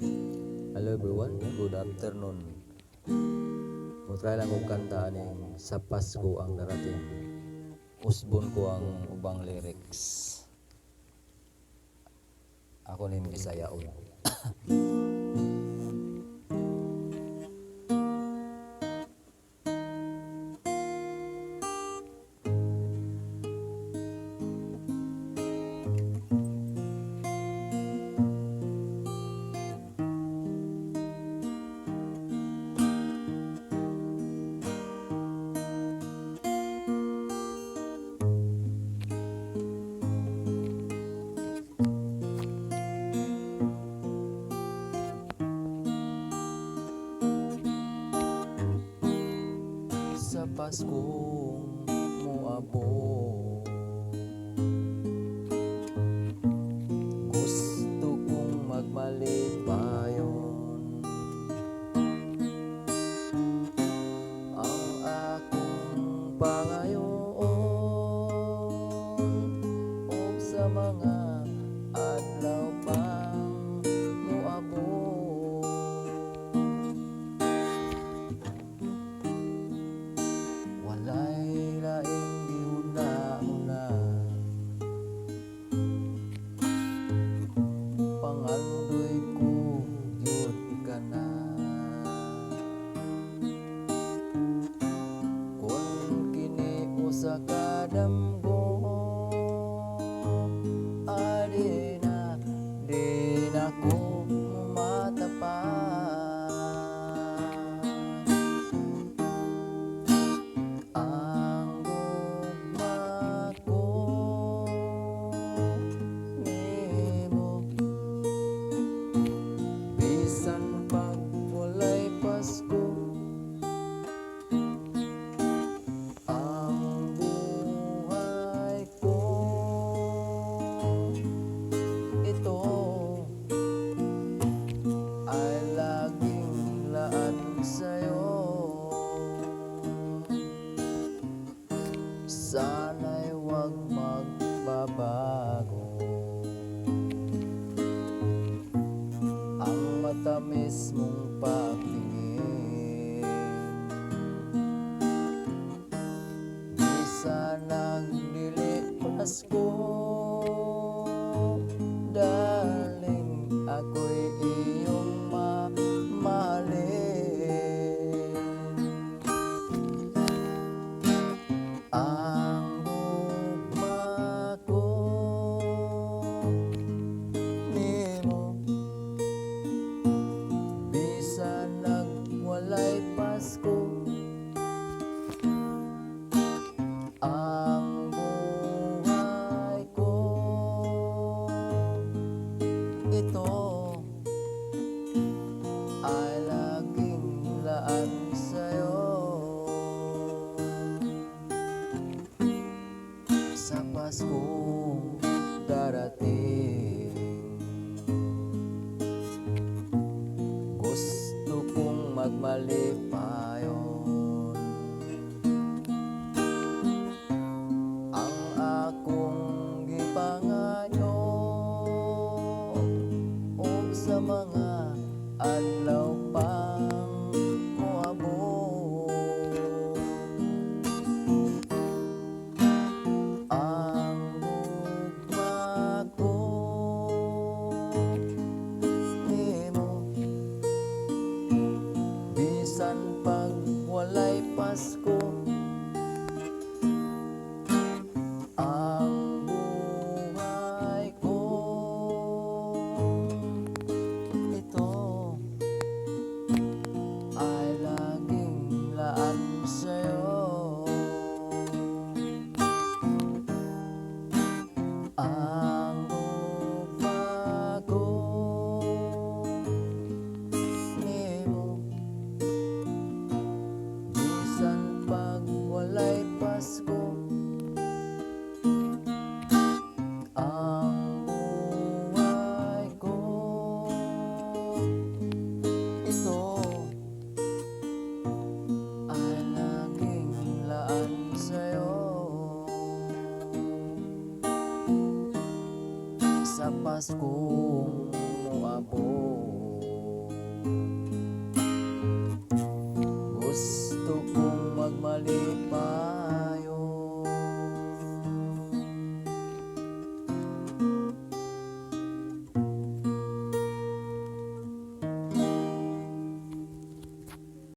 Hello everyone, good afternoon. Mutry lang kong kanta aning sa Pasko ang darating. Usbon ko ang ubang lyrics. Ako ning Bisayaon. Sa Paskong moabot, gusto kong magmalipayon ang akong pangayoon ug sa mga adlaw pang moabot. Walay laing gihuna-huna, pangandoy ko gyud ikana. Kun kini usa ka damgo, adi na di na ko matapan. Ang gugma ko nimo, bisan pag walay Pasko. Ang buhay ko ito ay laging laan sa'yo. Sana'y huwag magbabago ang matamis mong pagtingin. Di sanang dili Pasko, darling, ako'y iyong mamahalin. Ang gugma ko nimo, bisan nagwalay Pasko. Ang buhay ko ito ay laging laan sa'yo. Sa Paskong darating, gusto kong magmalipayon ang akong gipangayon ug sa mga adlaw pang moabot. Ang gugma ko nimo, bisan pag walay Pasko. Ang buhay ko ito ay laging laan sa'yo. Ang gugma ko nimo, bisan pag walay Pasko. Ang buhay ko ito ay laging laan sa'yo. Sa Pasko